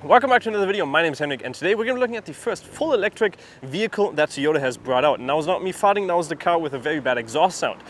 Welcome back to another video. My name is Henrik and today we're going to be looking at the first full electric vehicle that Toyota has brought out. And now it's not me farting, now it's the car with a very bad exhaust sound.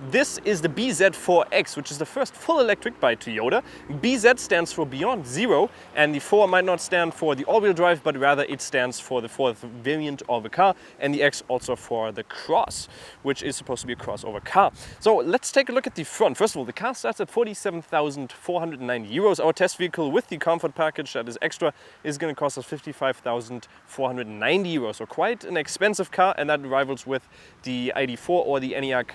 This is the bz4X, which is the first full electric by Toyota. BZ stands for Beyond Zero, and the 4 might not stand for the all-wheel drive, but rather it stands for the fourth variant of the car, and the X also for the Cross, which is supposed to be a crossover car. So let's take a look at the front. First of all, the car starts at 47,490 euros. Our test vehicle with the comfort package that is extra is going to cost us 55,490 euros. So quite an expensive car, and that rivals with the ID4 or the ENIAC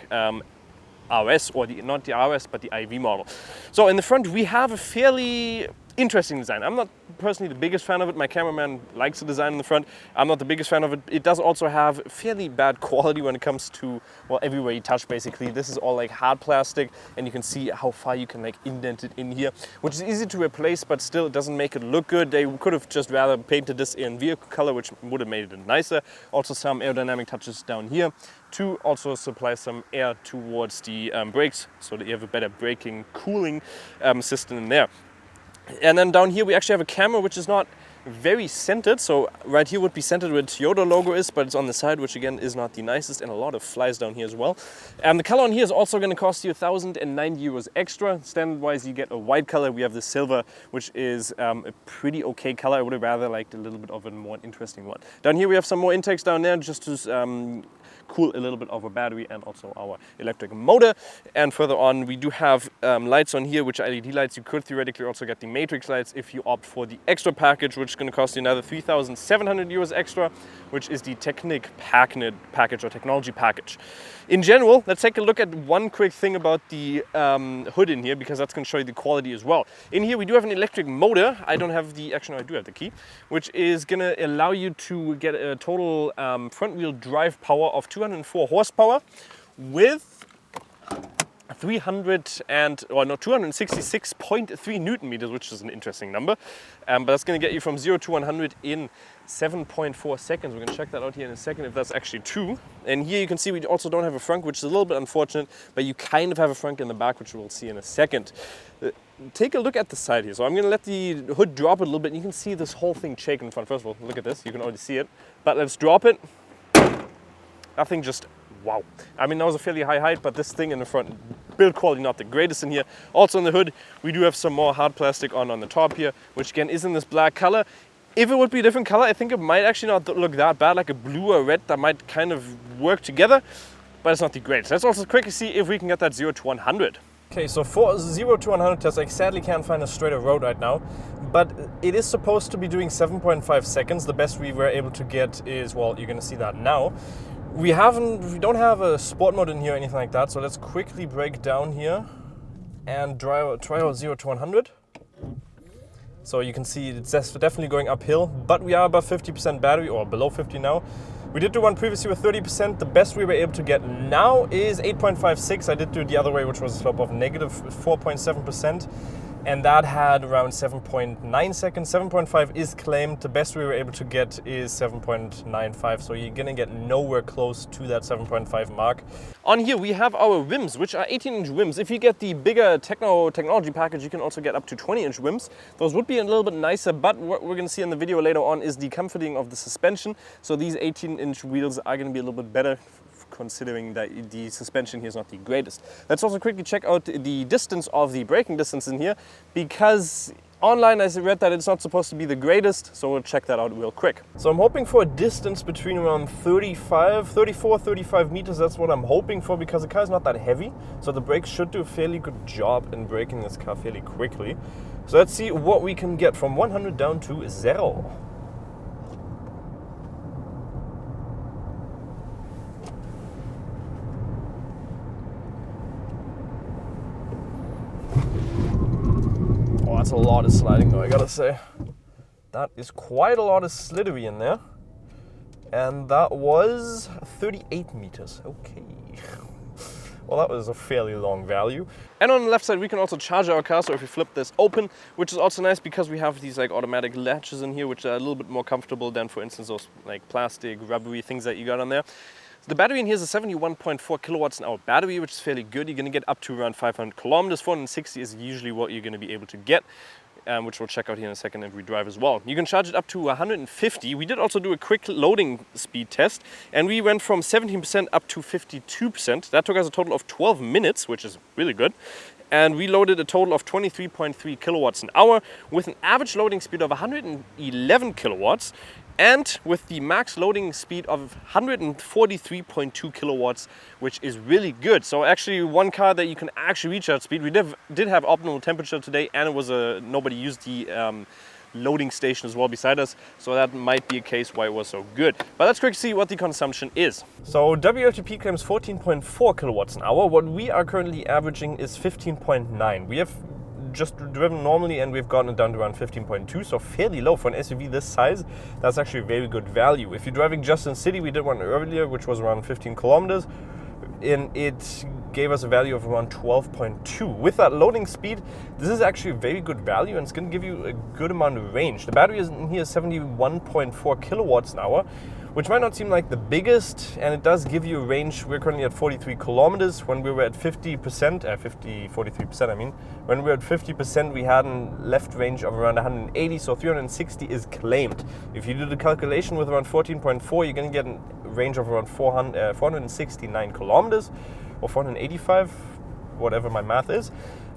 RS, or not the RS but the IV model. So in the front we have a fairly interesting design. I'm not personally the biggest fan of it. My cameraman likes the design in the front. I'm not the biggest fan of it. It does also have fairly bad quality when it comes to, well, everywhere you touch basically. This is all like hard plastic, and you can see how far you can like indent it in here, which is easy to replace, but still it doesn't make it look good. They could have just rather painted this in vehicle color, which would have made it nicer. Also some aerodynamic touches down here to also supply some air towards the brakes, so that you have a better braking cooling system in there. And then down here we actually have a camera which is not very centered. So right here would be centered where the Toyota logo is, but it's on the side, which again is not the nicest, and a lot of flies down here as well. The color on here is also going to cost you 1,090 euros extra. Standard wise you get a white color. We have the silver, which is a pretty okay color. I would have rather liked a little bit of a more interesting one. Down here we have some more intakes down there just to cool a little bit of our battery and also our electric motor. And further on we do have lights on here, which are LED lights. You could theoretically also get the matrix lights if you opt for the extra package, which is going to cost you another 3,700 euros extra, which is the Technic package or technology package. In general, let's take a look at one quick thing about the hood in here, because that's going to show you the quality as well. In here we do have an electric motor. I don't have the, actually no, I do have the key, which is going to allow you to get a total front wheel drive power of 204 horsepower with 266.3 Newton meters, which is an interesting number. But that's going to get you from 0 to 100 in 7.4 seconds. We're going to check that out here in a second if that's actually true. And here you can see we also don't have a frunk, which is a little bit unfortunate, but you kind of have a frunk in the back, which we'll see in a second. Take a look at the side here. So I'm going to let the hood drop a little bit, and you can see this whole thing shake in front. First of all, look at this. You can already see it. But let's drop it. That thing just, wow. I mean, that was a fairly high height, but this thing in the front, build quality not the greatest in here. Also on the hood, we do have some more hard plastic on the top here, which again is in this black color. If it would be a different color, I think it might actually not look that bad, like a blue or red that might kind of work together, but it's not the greatest. Let's also quickly see if we can get that 0 to 100. Okay, so for 0 to 100 test, I sadly can't find a straighter road right now, but it is supposed to be doing 7.5 seconds. The best we were able to get is, well, you're gonna see that now. We don't have a sport mode in here or anything like that, so let's quickly break down here and try out 0 to 100. So you can see it's definitely going uphill, but we are above 50% battery, or below 50 now. We did do one previously with 30%. The best we were able to get now is 8.56. I did do the other way, which was a slope of negative 4.7%. And that had around 7.9 seconds. 7.5 is claimed. The best we were able to get is 7.95. So you're gonna get nowhere close to that 7.5 mark. On here we have our rims, which are 18-inch rims. If you get the bigger technology package, you can also get up to 20-inch rims. Those would be a little bit nicer, but what we're gonna see in the video later on is the comforting of the suspension. So these 18-inch wheels are gonna be a little bit better, considering that the suspension here is not the greatest. Let's also quickly check out the distance of the braking distance in here, because online I read that it's not supposed to be the greatest, so we'll check that out real quick. So I'm hoping for a distance between around 34-35 meters. That's what I'm hoping for, because the car is not that heavy, so the brakes should do a fairly good job in braking this car fairly quickly. So let's see what we can get from 100 down to 0. That's a lot of sliding though, I gotta say. That is quite a lot of slithery in there. And that was 38 meters. Okay. Well, that was a fairly long value. And on the left side, we can also charge our car. So if you flip this open, which is also nice because we have these like automatic latches in here, which are a little bit more comfortable than, for instance, those like plastic, rubbery things that you got on there. The battery in here is a 71.4 kilowatts an hour battery, which is fairly good. You're going to get up to around 500 kilometers. 460 is usually what you're going to be able to get. which we'll check out here in a second if we drive as well. You can charge it up to 150. We did also do a quick loading speed test, and we went from 17% up to 52%. That took us a total of 12 minutes, which is really good. And we loaded a total of 23.3 kilowatts an hour with an average loading speed of 111 kilowatts and with the max loading speed of 143.2 kilowatts, which is really good. So actually one car that you can actually reach that speed. We did have optimal temperature today, and it was nobody used the loading station as well beside us, so that might be a case why it was so good. But let's quickly see what the consumption is. So WLTP claims 14.4 kilowatts an hour. What we are currently averaging is 15.9. We have just driven normally and we've gotten it down to around 15.2, so fairly low for an SUV this size. That's actually very good value. If you're driving just in city, we did one earlier which was around 15 kilometers, and it gave us a value of around 12.2. With that loading speed, this is actually a very good value, and it's going to give you a good amount of range. The battery in here is 71.4 kilowatts an hour, which might not seem like the biggest, and it does give you a range. We're currently at 43 kilometers. When we were at 43%, I mean. When we were at 50%, we had a left range of around 180, so 360 is claimed. If you do the calculation with around 14.4, you're going to get a range of around 469 kilometers, or 485, whatever my math is.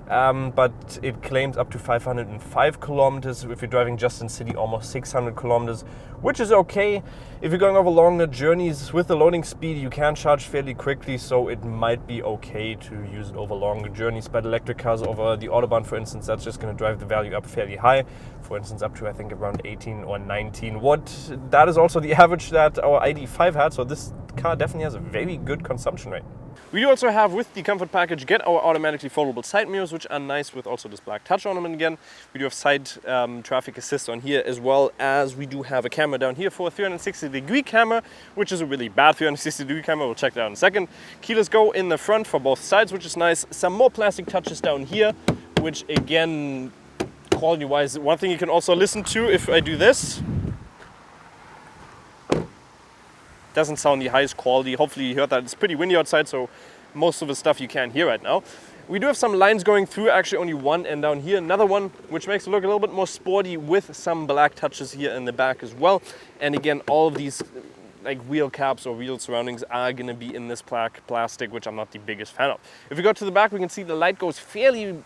But it claims up to 505 kilometers. If you're driving just in city, almost 600 kilometers, which is okay. If you're going over longer journeys with the loading speed, you can charge fairly quickly, so it might be okay to use it over longer journeys. But electric cars over the Autobahn, for instance, that's just going to drive the value up fairly high. For instance, up to I think around 18 or 19. That is also the average that our ID.5 had, so this car definitely has a very good consumption rate. We do also have, with the comfort package, get our automatically foldable side mirrors, which are nice with also this black touch ornament again. We do have side traffic assist on here, as well as we do have a camera down here for a 360-degree camera, which is a really bad 360-degree camera. We'll check that out in a second. Keyless go in the front for both sides, which is nice. Some more plastic touches down here, which again, quality-wise, one thing you can also listen to if I do this. Doesn't sound the highest quality. Hopefully you heard that. It's pretty windy outside, so most of the stuff you can't hear right now. We do have some lines going through, actually only one, and down here another one, which makes it look a little bit more sporty with some black touches here in the back as well. And again, all of these like wheel caps or wheel surroundings are going to be in this plastic, which I'm not the biggest fan of. If we go to the back, we can see the light goes fairly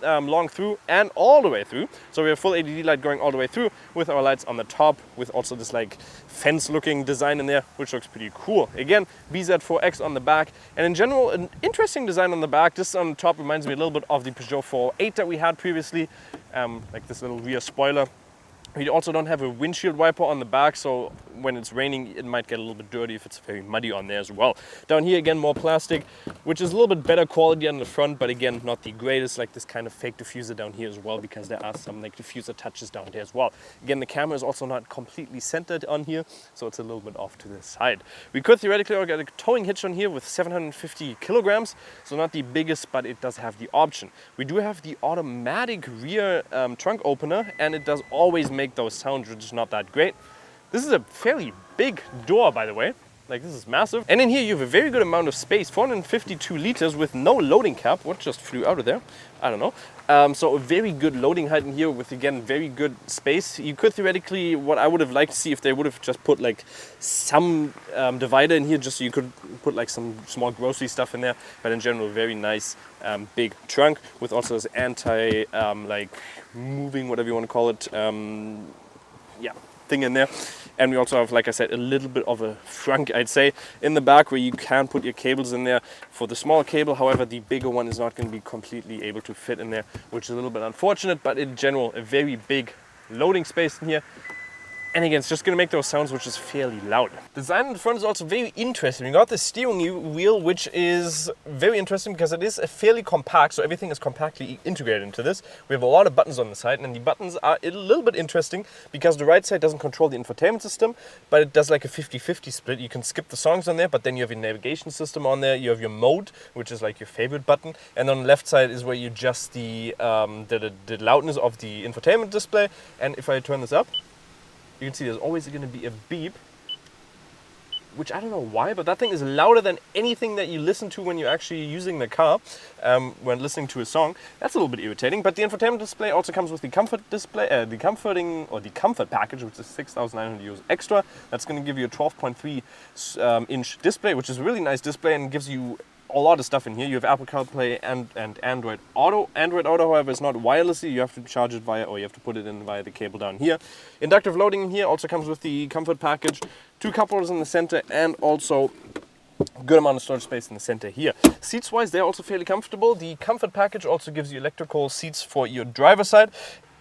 long through and all the way through. So we have full LED light going all the way through with our lights on the top, with also this like fence looking design in there, which looks pretty cool. Again, bz4X on the back, and in general an interesting design on the back. This on the top reminds me a little bit of the Peugeot 408 that we had previously, like this little rear spoiler. We also don't have a windshield wiper on the back, so when it's raining it might get a little bit dirty if it's very muddy on there as well. Down here again, more plastic, which is a little bit better quality on the front, but again not the greatest. Like this kind of fake diffuser down here as well, because there are some like diffuser touches down there as well. Again, the camera is also not completely centered on here, so it's a little bit off to the side. We could theoretically get a towing hitch on here with 750 kilograms, so not the biggest, but it does have the option. We do have the automatic rear trunk opener, and it does always make those sounds, which is not that great. This is a fairly big door, by the way. Like, this is massive. And in here you have a very good amount of space, 452 liters with no loading cap. What just flew out of there? I don't know. So a very good loading height in here with, again, very good space. You could theoretically, what I would have liked to see if they would have just put like some divider in here, just so you could put like some small grocery stuff in there. But in general, very nice big trunk with also this anti like moving, whatever you want to call it, yeah, thing in there. And we also have, like I said, a little bit of a frunk, I'd say, in the back where you can put your cables in there for the small cable. However, the bigger one is not going to be completely able to fit in there, which is a little bit unfortunate, but in general, a very big loading space in here. And again, it's just going to make those sounds, which is fairly loud. The design in the front is also very interesting. We got the steering wheel, which is very interesting because it is fairly compact, so everything is compactly integrated into this. We have a lot of buttons on the side, and the buttons are a little bit interesting because the right side doesn't control the infotainment system, but it does like a 50-50 split. You can skip the songs on there, but then you have your navigation system on there. You have your mode, which is like your favorite button, and on the left side is where you adjust the loudness of the infotainment display. And if I turn this up, you can see there's always going to be a beep which I don't know why, but that thing is louder than anything that you listen to when you're actually using the car, when listening to a song. That's a little bit irritating, but the infotainment display also comes with the comfort display, the comfort package, which is 6,900 euros extra. That's going to give you a 12.3 inch display, which is a really nice display and gives you a lot of stuff in here. You have Apple CarPlay and Android Auto. Android Auto, however, is not wirelessly. You have to charge it via, or you have to put it in via the cable down here. Inductive loading in here also comes with the comfort package. 2 cup holders in the center and also good amount of storage space in the center here. Seats wise, they're also fairly comfortable. The comfort package also gives you electrical seats for your driver's side.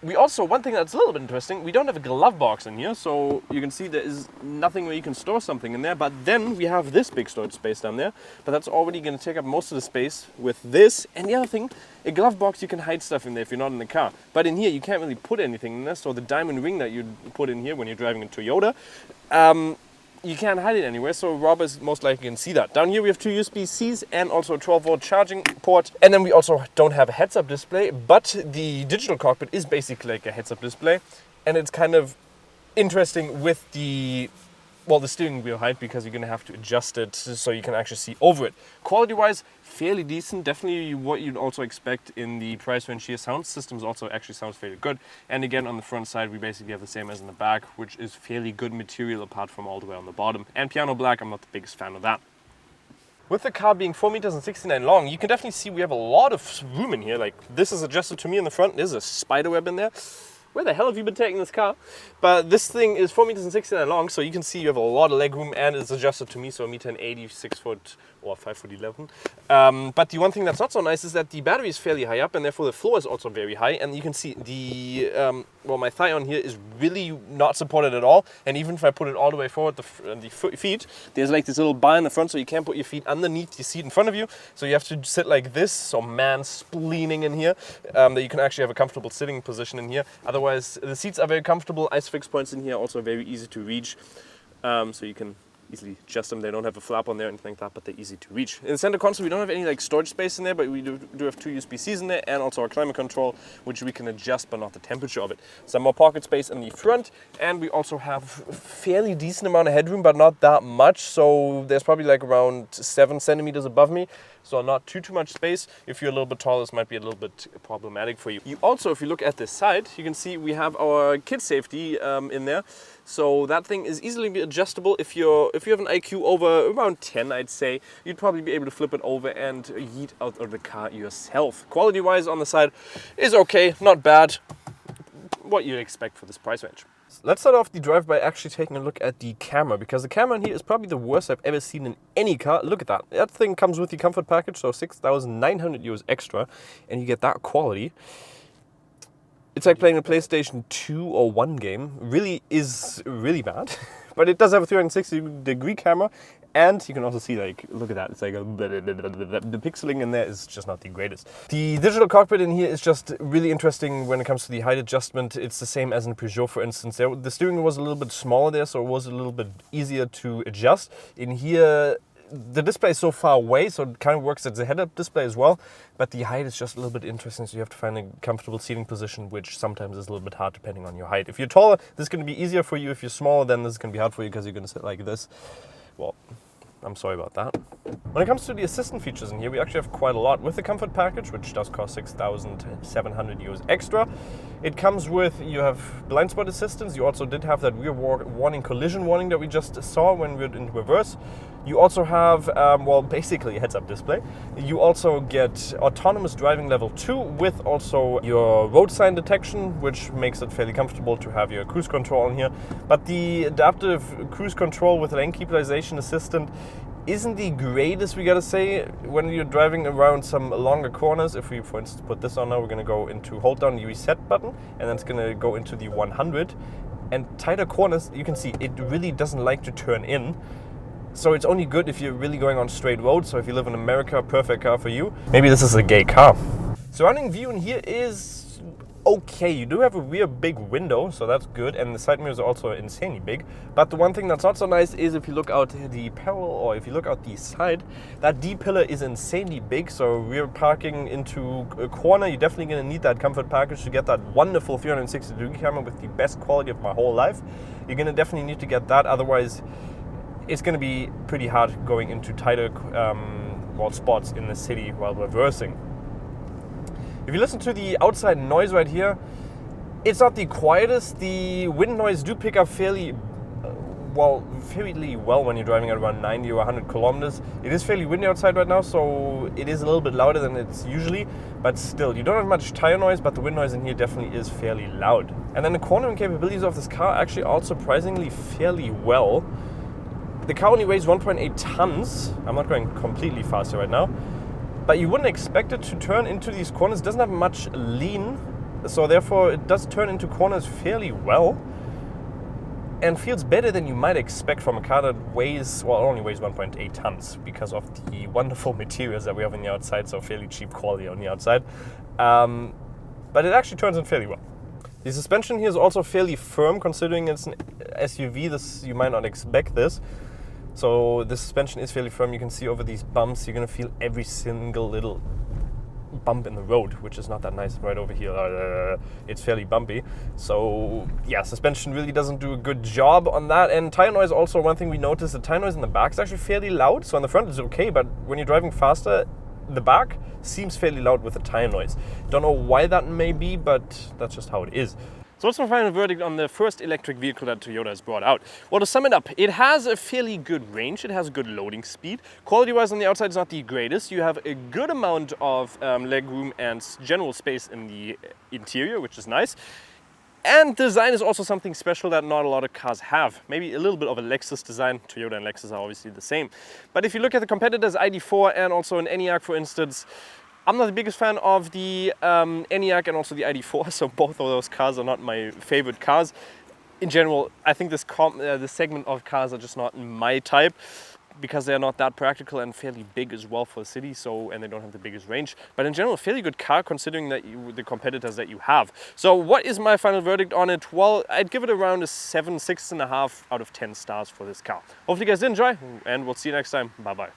We also, one thing that's a little bit interesting, we don't have a glove box in here, so you can see there is nothing where you can store something in there, but then we have this big storage space down there, but that's already going to take up most of the space with this. And the other thing, a glove box, you can hide stuff in there if you're not in the car, but in here you can't really put anything in there, so the diamond ring that you put in here when you're driving a Toyota, you can't hide it anywhere, so robbers most likely can see that. Down here we have 2 USB-Cs and also a 12-volt charging port. And then we also don't have a heads-up display, but the digital cockpit is basically like a heads-up display. And it's kind of interesting with the steering wheel height, because you're going to have to adjust it so you can actually see over it. Quality-wise, fairly decent. Definitely what you'd also expect in the price range here. Sound systems also actually sounds fairly good. And again, on the front side, we basically have the same as in the back, which is fairly good material apart from all the way on the bottom. And piano black, I'm not the biggest fan of that. With the car being 4.69 meters long, you can definitely see we have a lot of room in here. Like, this is adjusted to me in the front. There's a spider web in there. Where the hell have you been taking this car? But this thing is 4.69 meters long, so you can see you have a lot of leg room, and it's adjusted to me, so 1.80 meters, 6 foot or 5'11". But the one thing that's not so nice is that the battery is fairly high up, and therefore the floor is also very high. And you can see the my thigh on here is really not supported at all. And even if I put it all the way forward, the feet, there's like this little bar in the front, so you can't put your feet underneath the seat in front of you. So you have to sit like this, so mansplaining in here, that you can actually have a comfortable sitting position in here. Otherwise, the seats are very comfortable. Isofix points in here also very easy to reach, so you can easily adjust them. They don't have a flap on there or anything like that, but they're easy to reach. In the center console, we don't have any like storage space in there, but we do have 2 USB-Cs in there, and also our climate control, which we can adjust, but not the temperature of it. Some more pocket space in the front, and we also have fairly decent amount of headroom, but not that much. So there's probably like around 7 centimeters above me. So not too much space. If you're a little bit taller, this might be a little bit problematic for you. You also, if you look at this side, you can see we have our kid safety in there. So that thing is easily adjustable. If you have an IQ over around 10, I'd say, you'd probably be able to flip it over and yeet out of the car yourself. Quality-wise on the side is okay, not bad. What you'd expect for this price range. Let's start off the drive by actually taking a look at the camera, because the camera in here is probably the worst I've ever seen in any car. Look at that. That thing comes with the comfort package, so 6,900 euros extra, and you get that quality. It's like playing a PlayStation 2 or 1 game. Really is really bad, but it does have a 360-degree camera. And you can also see, like, look at that, it's like the pixeling in there is just not the greatest. The digital cockpit in here is just really interesting when it comes to the height adjustment. It's the same as in Peugeot, for instance. The steering wheel was a little bit smaller there, so it was a little bit easier to adjust. In here, the display is so far away, so it kind of works as a head-up display as well. But the height is just a little bit interesting, so you have to find a comfortable seating position, which sometimes is a little bit hard depending on your height. If you're taller, this is going to be easier for you. If you're smaller, then this is going to be hard for you because you're going to sit like this. Well, I'm sorry about that. When it comes to the assistant features in here, we actually have quite a lot. With the comfort package, which does cost 6,700 euros extra, it comes with, you have blind spot assistance. You also did have that rear warning, collision warning that we just saw when we were in reverse. You also have, well, basically a heads-up display. You also get autonomous driving level 2 with also your road sign detection, which makes it fairly comfortable to have your cruise control in here. But the adaptive cruise control with lane keepalization assistant isn't the greatest, we gotta say, when you're driving around some longer corners. If we, for instance, put this on now, we're gonna go into, hold down the reset button, and then it's gonna go into the 100. And tighter corners, you can see, it really doesn't like to turn in. So it's only good if you're really going on straight roads. So if you live in America, perfect car for you. Maybe this is a gay car. Surrounding view in here is okay. You do have a rear big window, so that's good. And the side mirrors are also insanely big. But the one thing that's not so nice is if you look out the parallel, or if you look out the side, that D pillar is insanely big. So rear parking into a corner, you're definitely going to need that comfort package to get that wonderful 360-degree camera with the best quality of my whole life. You're going to definitely need to get that. Otherwise, it's going to be pretty hard going into tighter spots in the city while reversing. If you listen to the outside noise right here, it's not the quietest. The wind noise do pick up fairly well when you're driving at around 90 or 100 kilometers. It is fairly windy outside right now, so it is a little bit louder than it's usually, but still, you don't have much tire noise, but the wind noise in here definitely is fairly loud. And then the cornering capabilities of this car actually are surprisingly fairly well. The car only weighs 1.8 tons. I'm not going completely faster right now, but you wouldn't expect it to turn into these corners. It doesn't have much lean, so therefore it does turn into corners fairly well and feels better than you might expect from a car that only weighs 1.8 tons because of the wonderful materials that we have on the outside, so fairly cheap quality on the outside. But it actually turns in fairly well. The suspension here is also fairly firm, considering it's an SUV. You might not expect this. So the suspension is fairly firm. You can see over these bumps, you're going to feel every single little bump in the road, which is not that nice. Right over here, it's fairly bumpy. So yeah, suspension really doesn't do a good job on that. And tire noise, also one thing we noticed, the tire noise in the back is actually fairly loud. So on the front it's okay, but when you're driving faster, the back seems fairly loud with the tire noise. Don't know why that may be, but that's just how it is. So what's my final verdict on the first electric vehicle that Toyota has brought out? Well, to sum it up, it has a fairly good range, it has a good loading speed. Quality-wise on the outside is not the greatest. You have a good amount of legroom and general space in the interior, which is nice. And design is also something special that not a lot of cars have. Maybe a little bit of a Lexus design. Toyota and Lexus are obviously the same. But if you look at the competitors, ID4 and also an Enyaq, for instance, I'm not the biggest fan of the Enyaq and also the ID4, so both of those cars are not my favorite cars. In general, I think this segment of cars are just not my type because they're not that practical and fairly big as well for the city, and they don't have the biggest range. But in general, a fairly good car considering that the competitors that you have. So what is my final verdict on it? Well, I'd give it around a 6.5 out of 10 stars for this car. Hopefully you guys did enjoy, and we'll see you next time. Bye-bye.